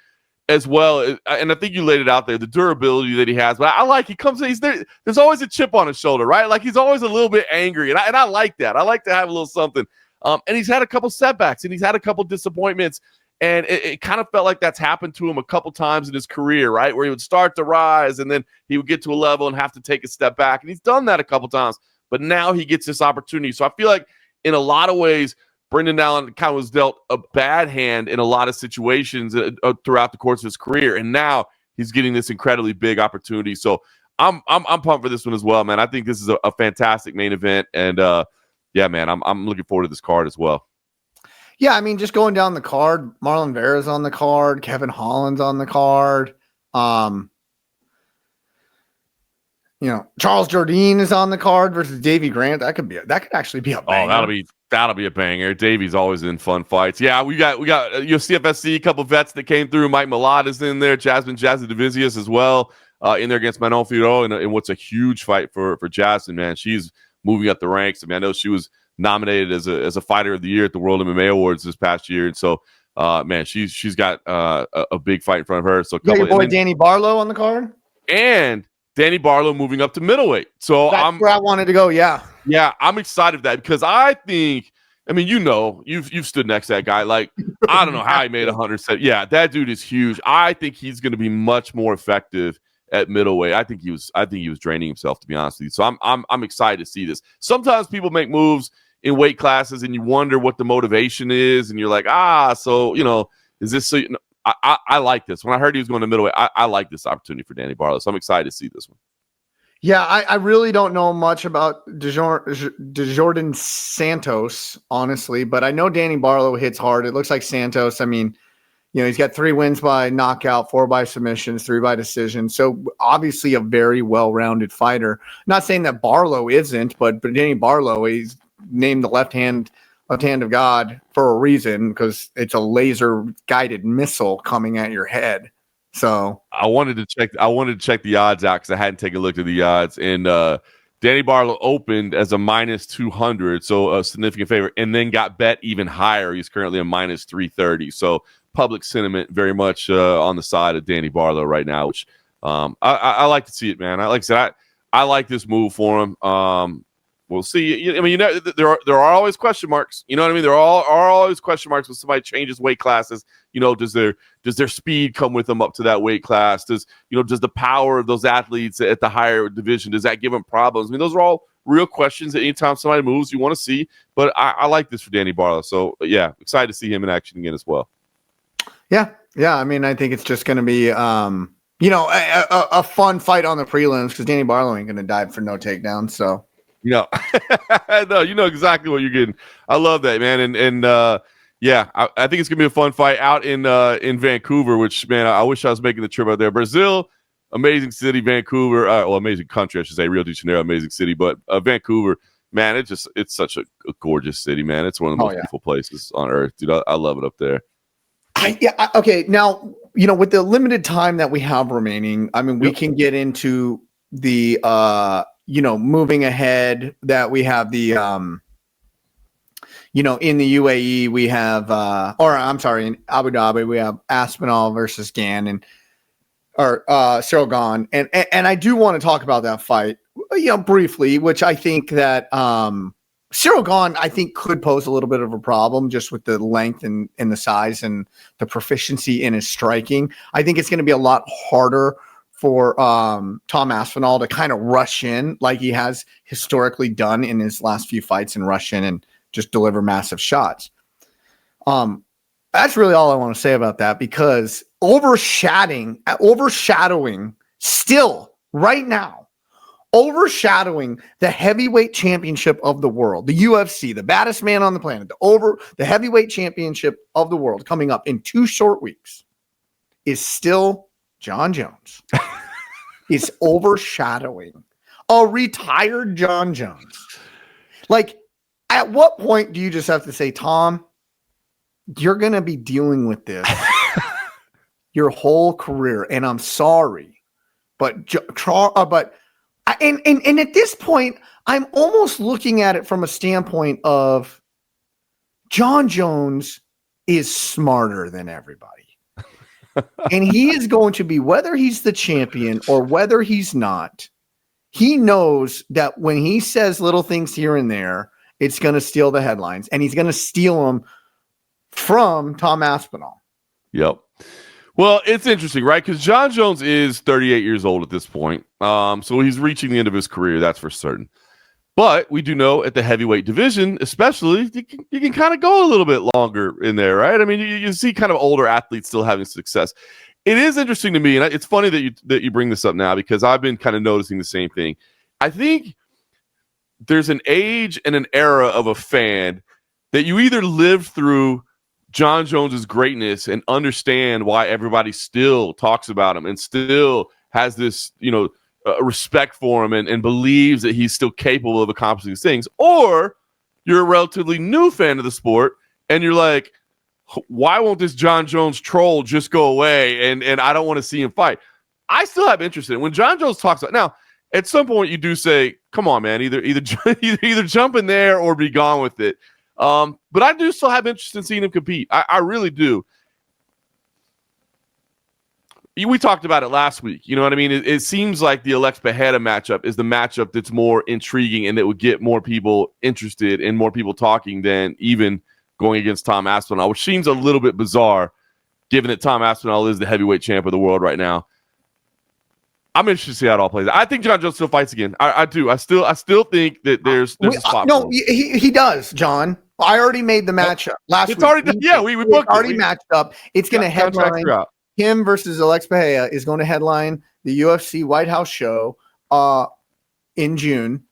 as well, and I think you laid it out there, the durability that he has. But I like, he comes in, there's always a chip on his shoulder, right? Like, he's always a little bit angry, and I like that. I like to have a little something. And he's had a couple setbacks, and he's had a couple disappointments, and it kind of felt like that's happened to him a couple times in his career, right? Where he would start to rise, and then he would get to a level and have to take a step back, and he's done that a couple times. But now he gets this opportunity. So I feel like in a lot of ways, Brendan Allen kind of was dealt a bad hand in a lot of situations throughout the course of his career, and now he's getting this incredibly big opportunity. So I'm pumped for this one as well, man. I think this is a fantastic main event, and yeah, man, I'm looking forward to this card as well. Yeah, I mean, just going down the card, Marlon Vera's on the card, Kevin Holland's on the card. Charles Jourdain is on the card versus Davey Grant. That could actually be a banger. Oh, that'll be a banger. Davey's always in fun fights. Yeah, we got CFFC, a couple vets that came through. Mike Malott is in there. Jasmine Divizius as well in there against Manon Fiorot, and what's a huge fight for Jasmine, man. She's moving up the ranks. I mean, I know she was nominated as a fighter of the year at the World MMA Awards this past year, and so man, she's got a big fight in front of her. So your boy Danny Barlow on the card, and Danny Barlow moving up to middleweight. So that's where I wanted to go. Yeah, I'm excited for that because I think, I mean, you've stood next to that guy. Like, I don't know how he made 100. Yeah, that dude is huge. I think he's going to be much more effective at middleweight. I think he was draining himself, to be honest with you. So I'm excited to see this. Sometimes people make moves in weight classes and you wonder what the motivation is, and you're like, so is this so? I like this. When I heard he was going to middleweight, I like this opportunity for Danny Barlow. So I'm excited to see this one. Yeah, I really don't know much about DeJordan Santos, honestly, but I know Danny Barlow hits hard. It looks like Santos, I mean, he's got 3 wins by knockout, 4 by submissions, 3 by decision. So obviously a very well-rounded fighter. Not saying that Barlow isn't, but Danny Barlow, he's named the left hand of God for a reason, because it's a laser guided missile coming at your head. So I wanted to check the odds out because I hadn't taken a look at the odds, and Danny Barlow opened as a -200, so a significant favorite, and then got bet even higher. He's currently a -330. So public sentiment very much on the side of Danny Barlow right now, which I like to see it, man. Like I said, I like this move for him. We'll see. I mean, there are always question marks. You know what I mean? There are always question marks when somebody changes weight classes. Does their speed come with them up to that weight class? Does the power of those athletes at the higher division, does that give them problems? I mean, those are all real questions that anytime somebody moves, you want to see. But I like this for Danny Barlow. So yeah, excited to see him in action again as well. Yeah. I mean, I think it's just going to be a fun fight on the prelims, because Danny Barlow ain't going to dive for no takedown. So. No, you know exactly what you're getting. I love that, man. And yeah, I think it's gonna be a fun fight out in Vancouver. Which, man, I wish I was making the trip out there. Brazil, amazing city. Vancouver, amazing country, I should say. Rio de Janeiro, amazing city. But Vancouver, man, it's such a gorgeous city, man. It's one of the most beautiful places on earth, dude. I love it up there. Okay. Now, with the limited time that we have remaining, I mean, we can get into the moving ahead, that we have the in the UAE we have in Abu Dhabi we have Aspinall versus Gann or Cyril Gane, and I do want to talk about that fight briefly, which I think that Cyril Gane, I think, could pose a little bit of a problem just with the length and the size and the proficiency in his striking. I think it's going to be a lot harder for Tom Aspinall to kind of rush in like he has historically done in his last few fights, and rush in and just deliver massive shots. That's really all I want to say about that, because overshadowing still right now, overshadowing the heavyweight championship of the world, the UFC, the baddest man on the planet, the heavyweight championship of the world coming up in 2 short weeks, is still Jon Jones. Is overshadowing a retired Jon Jones. Like, at what point do you just have to say, Tom, you're going to be dealing with this your whole career, and I'm sorry, but at this point, I'm almost looking at it from a standpoint of Jon Jones is smarter than everybody. And he is going to be, whether he's the champion or whether he's not, he knows that when he says little things here and there, it's going to steal the headlines, and he's going to steal them from Tom Aspinall. Yep. Well, it's interesting, right? Because Jon Jones is 38 years old at this point. So he's reaching the end of his career, that's for certain. But we do know at the heavyweight division, especially, you can kind of go a little bit longer in there, right? I mean, you see kind of older athletes still having success. It is interesting to me, and it's funny that you bring this up now, because I've been kind of noticing the same thing. I think there's an age and an era of a fan that you either lived through Jon Jones's greatness and understand why everybody still talks about him and still has this, respect for him and believes that he's still capable of accomplishing these things, or you're a relatively new fan of the sport and you're like, why won't this Jon Jones troll just go away? And I don't want to see him fight. I still have interest in it. When Jon Jones talks about, now, at some point you do say, come on, man, either jump in there or be gone with it. But I do still have interest in seeing him compete. I really do. We talked about it last week. You know what I mean? It seems like the Alex Pereira matchup is the matchup that's more intriguing and that would get more people interested and more people talking than even going against Tom Aspinall, which seems a little bit bizarre given that Tom Aspinall is the heavyweight champ of the world right now. I'm interested to see how it all plays out. I think Jon Jones still fights again. I do. I still think that there's a spot for him. He does, John. I already made the matchup last week. It's already done. Yeah, we booked it. Already matched up. It's going to headline. Him versus Alex Pereira is going to headline the UFC White House show in June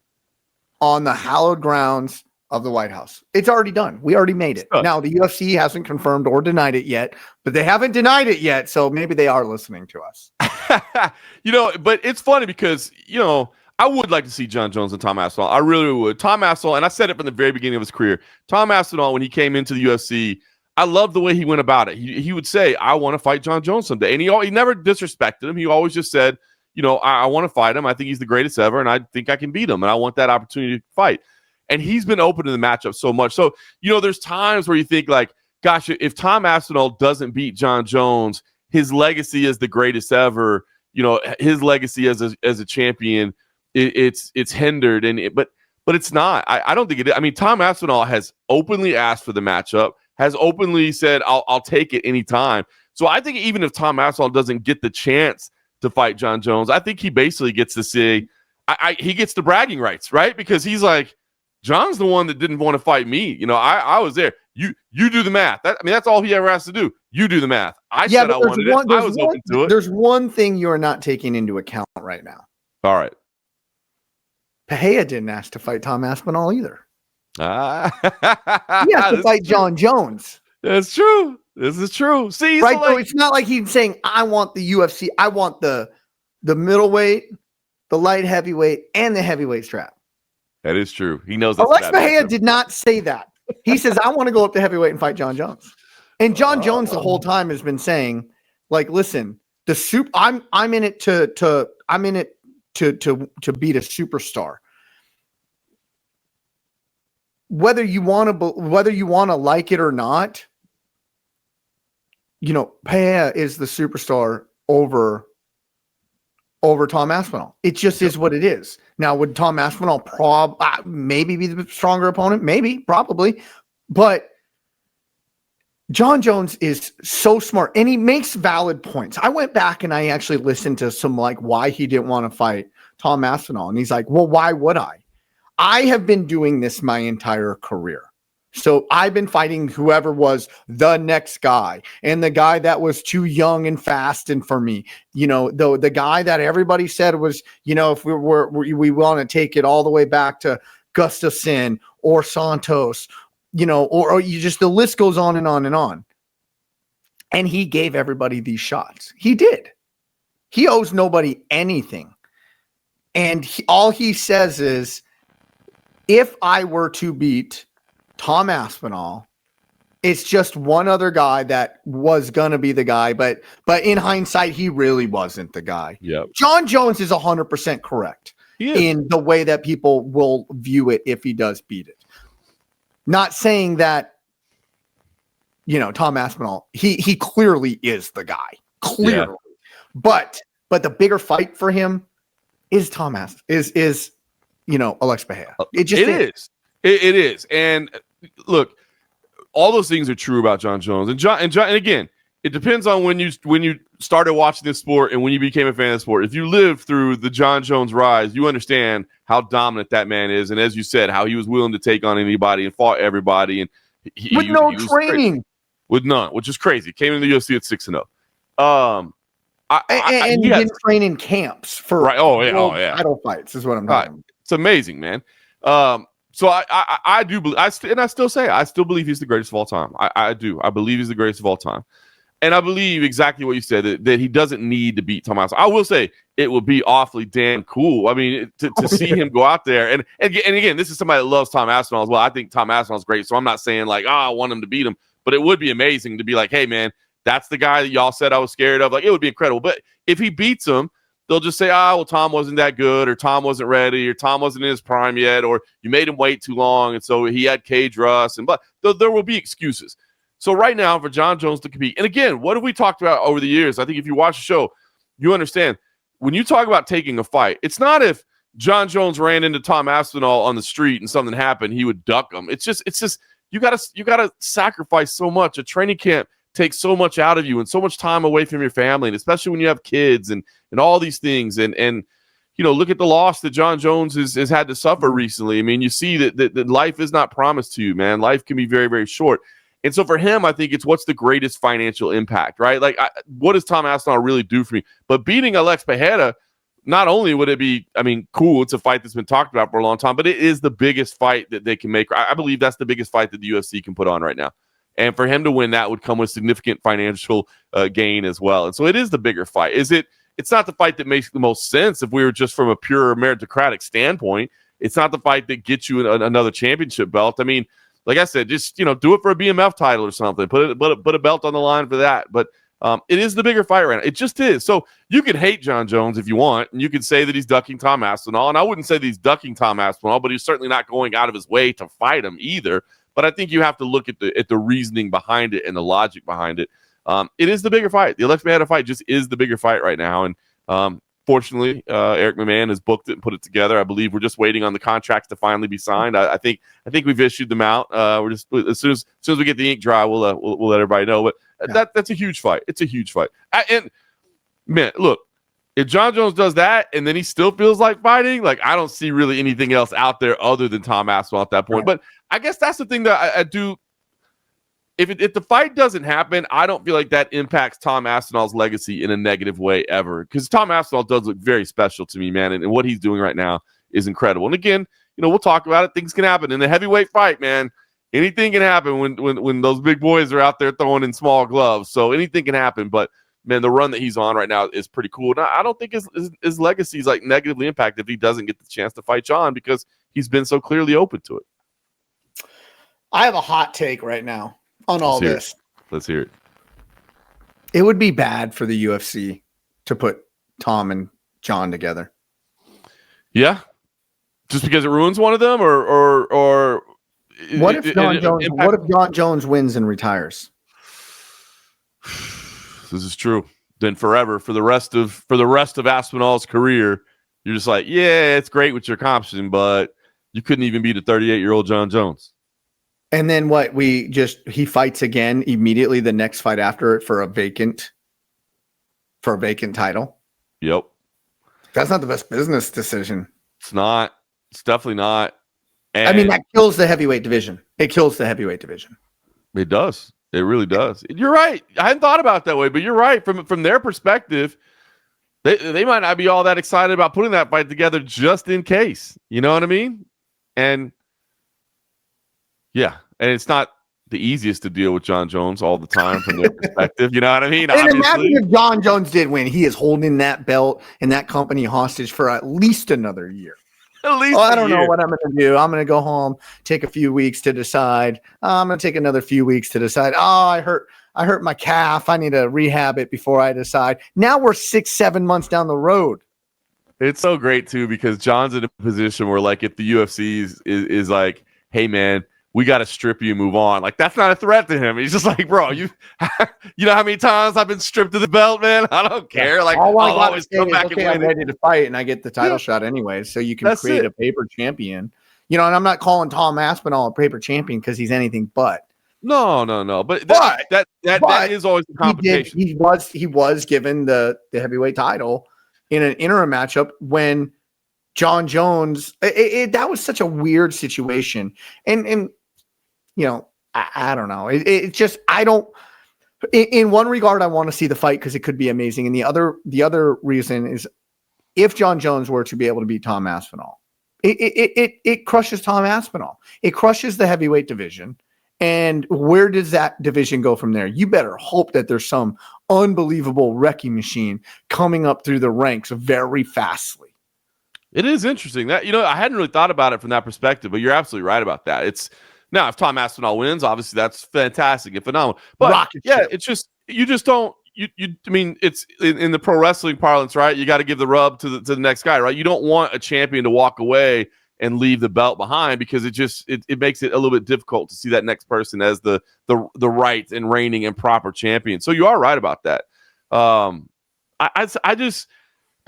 on the hallowed grounds of the White House. It's already done. We already made it. Now, the UFC hasn't confirmed or denied it yet, but they haven't denied it yet, so maybe they are listening to us. But it's funny because, I would like to see Jon Jones and Tom Aspinall. I really would. Tom Aspinall, and I said it from the very beginning of his career, Tom Aspinall, when he came into the UFC, I love the way he went about it. He would say, I want to fight Jon Jones someday. And he never disrespected him. He always just said, I want to fight him. I think he's the greatest ever, and I think I can beat him, and I want that opportunity to fight. And he's been open to the matchup so much. So, there's times where you think like, gosh, if Tom Aspinall doesn't beat Jon Jones, his legacy as the greatest ever, his legacy as a champion, it's hindered. But it's not. I don't think it is. I mean, Tom Aspinall has openly asked for the matchup, has openly said, I'll take it anytime. So I think even if Tom Aspinall doesn't get the chance to fight Jon Jones, I think he basically gets to say, he gets the bragging rights, right? Because he's like, John's the one that didn't want to fight me. I was there. You do the math. That's all he ever has to do. You do the math. I said I wanted it. I was open to it. There's one thing you are not taking into account right now. All right. Pereira didn't ask to fight Tom Aspinall either. He has to fight Jon Jones. That's true. This is true. See, right? So it's not like he's saying, I want the UFC. I want the middleweight, the light heavyweight, and the heavyweight strap. That is true. He knows that. Alex Pereira did not say that. He says, I want to go up to heavyweight and fight Jon Jones. And Jon Jones the whole time has been saying, like, listen, I'm in it to beat a superstar. Whether you want to like it or not, Pereira is the superstar over Tom Aspinall. It just is what it is. Now, would Tom Aspinall maybe be the stronger opponent? Maybe, probably. But Jon Jones is so smart, and he makes valid points. I went back and I actually listened to some why he didn't want to fight Tom Aspinall. And he's like, well, why would I? I have been doing this my entire career. So I've been fighting whoever was the next guy, and the guy that was too young and fast. And for me, the guy that everybody said was, if we want to take it all the way back to Gustafsson or Santos, or you just, the list goes on and on and on. And he gave everybody these shots. He did. He owes nobody anything. And all he says is, if I were to beat Tom Aspinall, it's just one other guy that was going to be the guy. But in hindsight, he really wasn't the guy. Yep. Jon Jones is 100% correct in the way that people will view it if he does beat it. Not saying that, Tom Aspinall, he clearly is the guy. Clearly. Yeah. But the bigger fight for him is Alex Bahia. It is. It is. And look, all those things are true about Jon Jones. And again, it depends on when you started watching this sport and when you became a fan of the sport. If you lived through the Jon Jones rise, you understand how dominant that man is. And as you said, how he was willing to take on anybody and fought everybody. And with no training. With none, which is crazy. Came in the UFC at 6-0. And he didn't train in camps for title fights is what I'm talking about. It's amazing, man. So I do believe, I still believe he's the greatest of all time. I do. I believe he's the greatest of all time. And I believe exactly what you said, that he doesn't need to beat Tom Aspinall. I will say it would be awfully damn cool. I mean, to see him go out there. And again, this is somebody that loves Tom Aspinall as well. I think Tom Aspinall's great. So I'm not saying like, I want him to beat him. But it would be amazing to be like, hey, man, that's the guy that y'all said I was scared of. Like, it would be incredible. But if he beats him, they'll just say, well, Tom wasn't that good, or Tom wasn't ready, or Tom wasn't in his prime yet, or you made him wait too long, and so he had cage rust. But there will be excuses. So right now, for Jon Jones to compete, and again, what have we talked about over the years? I think if you watch the show, you understand. When you talk about taking a fight, it's not if Jon Jones ran into Tom Aspinall on the street and something happened, he would duck him. It's just you gotta sacrifice so much. A training camp takes so much out of you and so much time away from your family, and especially when you have kids and all these things. And look at the loss that Jon Jones has had to suffer recently. I mean, you see that life is not promised to you, man. Life can be very, very short. And so for him, I think it's what's the greatest financial impact, right? Like, what does Tom Aspinall really do for me? But beating Alex Bahia, not only would it be, cool, it's a fight that's been talked about for a long time, but it is the biggest fight that they can make. I believe that's the biggest fight that the UFC can put on right now. And for him to win that would come with significant financial gain as well. And so it is the bigger fight. It's not the fight that makes the most sense if we were just from a pure meritocratic standpoint. It's not the fight that gets you another championship belt. I mean, like I said, just, do it for a BMF title or something. Put a belt on the line for that. But it is the bigger fight right now. It just is. So you could hate Jon Jones if you want, and you could say that he's ducking Tom Aspinall. And I wouldn't say that he's ducking Tom Aspinall, but he's certainly not going out of his way to fight him either. But I think you have to look at the reasoning behind it and the logic behind it. It is the bigger fight. The Alex Bahia fight just is the bigger fight right now. And fortunately, Eric McMahon has booked it and put it together. I believe we're just waiting on the contracts to finally be signed. I think we've issued them out. We're just as soon as we get the ink dry, we'll let everybody know. But that's a huge fight. It's a huge fight. And man, look, if Jon Jones does that and then he still feels like fighting, like, I don't see really anything else out there other than Tom Aspinall at that point. But I guess that's the thing that I do. If the fight doesn't happen, I don't feel like that impacts Tom Aspinall's legacy in a negative way ever. Because Tom Aspinall does look very special to me, man. And what he's doing right now is incredible. And again, we'll talk about it. Things can happen in the heavyweight fight, man. Anything can happen when those big boys are out there throwing in small gloves. So anything can happen. But man, the run that he's on right now is pretty cool. And I don't think his legacy is like negatively impacted if he doesn't get the chance to fight Jon, because he's been so clearly open to it. I have a hot take right now on all this. Let's hear it. It would be bad for the UFC to put Tom and Jon together. Yeah. Just because it ruins one of them, or what if Jon Jones wins and retires? This is true. Then forever, for the rest of Aspinall's career, you're just like, yeah, it's great what you're accomplishing, but you couldn't even beat a 38-year-old Jon Jones. And then what? He fights again immediately the next fight after it for a vacant title. Yep. That's not the best business decision. It's not. It's definitely not. And I mean, that kills the heavyweight division. It kills the heavyweight division. It does. It really does. You're right. I hadn't thought about it that way, but you're right. From their perspective, they might not be all that excited about putting that fight together just in case. You know what I mean? And yeah, and it's not the easiest to deal with Jon Jones all the time from their perspective. You know what I mean? And imagine if Jon Jones did win. He is holding that belt and that company hostage for at least another year. At least I don't know what I'm going to do. I'm going to go home, take a few weeks to decide. I'm going to take another few weeks to decide. Oh, I hurt my calf. I need to rehab it before I decide. Now we're 6-7 months down the road. It's so great too, because John's in a position where, like, if the UFC is like, hey man, we got to strip you and move on. Like, that's not a threat to him. He's just like, bro, you know how many times I've been stripped of the belt, man? I don't care. Like, I'll always come back and win. I'm ready to fight, and I get the title shot anyway. So you can create a paper champion. You know, and I'm not calling Tom Aspinall a paper champion because he's anything but. No. But that is always the competition. He was given the heavyweight title in an interim matchup when Jon Jones. That was such a weird situation, and you know, I don't know. It just, I don't. In one regard, I want to see the fight because it could be amazing, and the other reason is if Jon Jones were to be able to beat Tom Aspinall, it crushes Tom Aspinall. It crushes the heavyweight division. And where does that division go from there? You better hope that there's some unbelievable wrecking machine coming up through the ranks very fastly. It is interesting that, you know, I hadn't really thought about it from that perspective, but you're absolutely right about that. It's now, if Tom Aspinall wins, obviously that's fantastic and phenomenal. But rocket yeah, ship. it's just, you just don't, I mean, it's in the pro wrestling parlance, right? You got to give the rub to the next guy, right? You don't want a champion to walk away and leave the belt behind, because it makes it a little bit difficult to see that next person as the right and reigning and proper champion. So you are right about that. I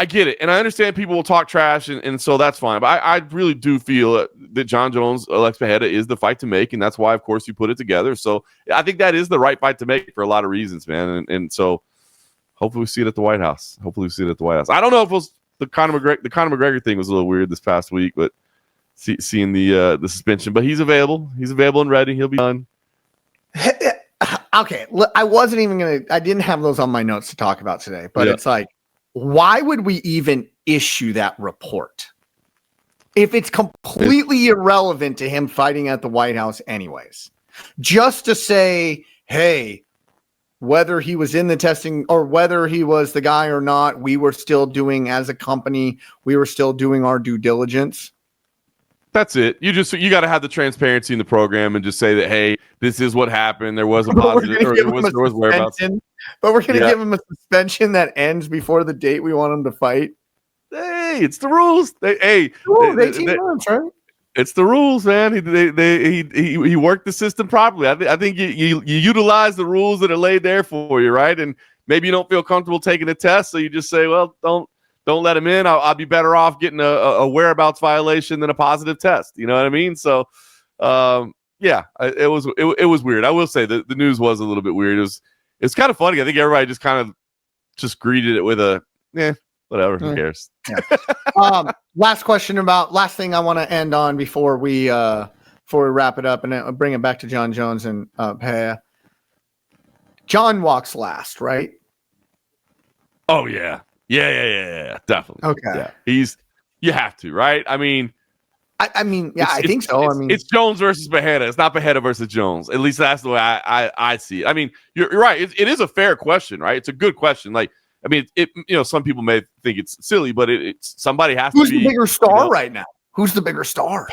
get it, and I understand people will talk trash, and so that's fine. But I really do feel that Jon Jones, Alex Pereira is the fight to make, and that's why, of course, you put it together. So I think that is the right fight to make for a lot of reasons, man. And so hopefully we see it at the White House. I don't know if it was the Conor McGregor thing was a little weird this past week, but seeing the suspension. But he's available. He's available and ready. He'll be done. Okay, I didn't have those on my notes to talk about today, but It's like, why would we even issue that report if it's completely irrelevant to him fighting at the White House anyways? Just to say, hey, whether he was in the testing or whether he was the guy or not, we were still doing, as a company, we were still doing our due diligence. That's it. You got to have the transparency in the program and just say that, hey, this is what happened. There was a positive, or there was whereabouts. But we're going to give him a suspension that ends before the date we want him to fight. Hey, it's the rules. 18 months, right? It's the rules, man. He worked the system properly. I think you utilize the rules that are laid there for you, right? And maybe you don't feel comfortable taking a test, so you just say, well, don't let him in. I'll be better off getting a whereabouts violation than a positive test. You know what I mean? So, it was weird. I will say that the news was a little bit weird. It's kind of funny. I think everybody just kind of just greeted it with a, whatever. Who cares? Yeah. Last thing I want to end on before we wrap it up and then bring it back to Jon Jones and Pereira. Jon walks last, right? Oh yeah. Yeah, definitely. Okay. Yeah. You have to, right? I mean, I think so. It's Jones versus Pereira. It's not Pereira versus Jones. At least that's the way I see it. I mean, you're right. It is a fair question, right? It's a good question. Like, I mean, some people may think it's silly, but it's somebody has to be. Who's the bigger star right now? Who's the bigger star?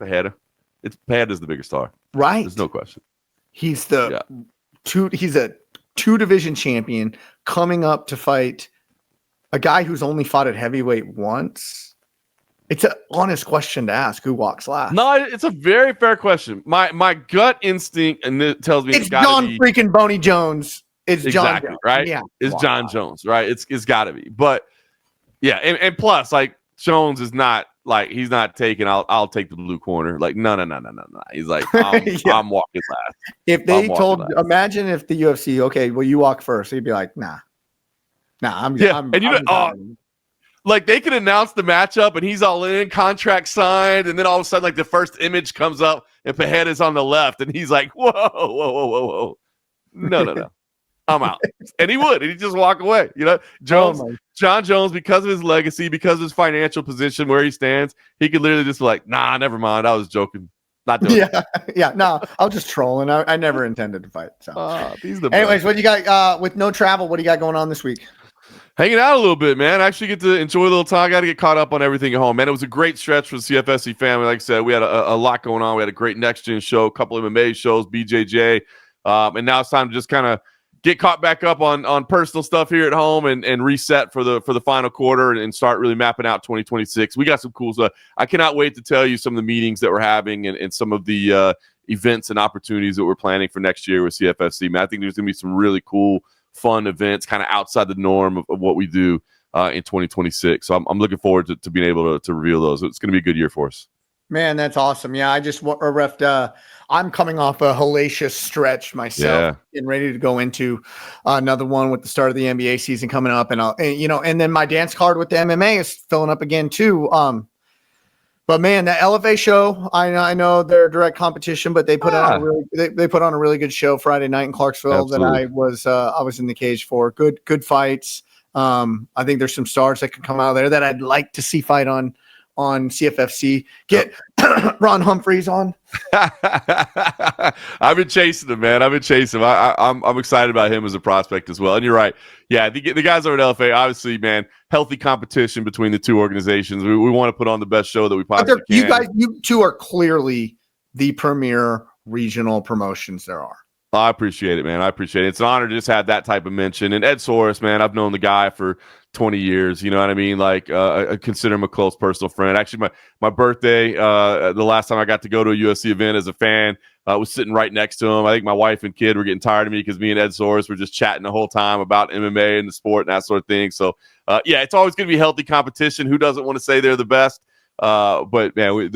Pereira. Pereira's the bigger star. Right. There's no question. He's a two-division champion coming up to fight a guy who's only fought at heavyweight once. It's an honest question to ask. Who walks last? No, it's a very fair question. My gut instinct and it tells me it's Jon freaking Boney Jones. It's exactly, Jon Jones. Right? Yeah, it's Jon Jones, right? It's got to be. But yeah, and plus, like, Jones is not like, he's not taking. I'll take the blue corner. Like, no. He's like, I'm walking last. If they imagine if the UFC, okay, well, you walk first, he'd be like, nah. Like they could announce the matchup and he's all in, contract signed, and then all of a sudden, like the first image comes up and Pajeda's on the left, and he's like, whoa. No. I'm out. And he would, and he'd just walk away. Jon Jones, because of his legacy, because of his financial position where he stands, he could literally just be like, nah, never mind. I was joking. Not doing it. Yeah. No, I was just trolling. I never intended to fight. So, anyways, what do you got with no travel? What do you got going on this week? Hanging out a little bit, man. I actually get to enjoy a little time. I got to get caught up on everything at home, man. It was a great stretch for the CFFC family. Like I said, we had a lot going on. We had a great next gen show, a couple of MMA shows, BJJ, and now it's time to just kind of get caught back up on personal stuff here at home and reset for the final quarter and start really mapping out 2026. We got some cool stuff. I cannot wait to tell you some of the meetings that we're having and some of the events and opportunities that we're planning for next year with CFFC. Man, I think there's going to be some really cool, fun events kind of outside the norm of what we do in 2026. So I'm looking forward to being able to reveal those. It's going to be a good year for us. Man, that's awesome. Yeah, I just refed. I'm coming off a hellacious stretch myself, getting ready to go into another one with the start of the NBA season coming up, and then my dance card with the MMA is filling up again too. But man, that LFA show, I know they're direct competition, but they put on a really good show Friday night in Clarksville. Absolutely. That I was in the cage for. Good fights. I think there's some stars that can come out of there that I'd like to see fight on CFFC. Get Ron Humphreys on. I've been chasing him, man. I'm excited about him as a prospect as well. And you're right. Yeah, the guys over at LFA, obviously, man, healthy competition between the two organizations. We want to put on the best show that we possibly can. You two are clearly the premier regional promotions there are. I appreciate it, man. I appreciate it. It's an honor to just have that type of mention. And Ed Soros, man, I've known the guy for 20 years. You know what I mean? Like, I consider him a close personal friend. Actually, my birthday, the last time I got to go to a UFC event as a fan, I was sitting right next to him. I think my wife and kid were getting tired of me because me and Ed Soros were just chatting the whole time about MMA and the sport and that sort of thing. So, yeah, it's always going to be healthy competition. Who doesn't want to say they're the best? But, man, we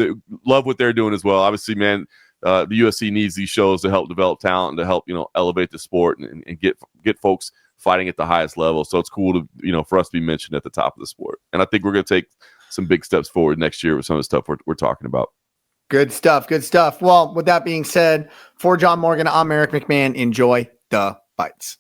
love what they're doing as well. Obviously, man, the UFC needs these shows to help develop talent and to help, elevate the sport and get folks fighting at the highest level. So it's cool to, for us to be mentioned at the top of the sport. And I think we're going to take some big steps forward next year with some of the stuff we're talking about. Good stuff. Well, with that being said, for John Morgan, I'm Eric McMahon. Enjoy the fights.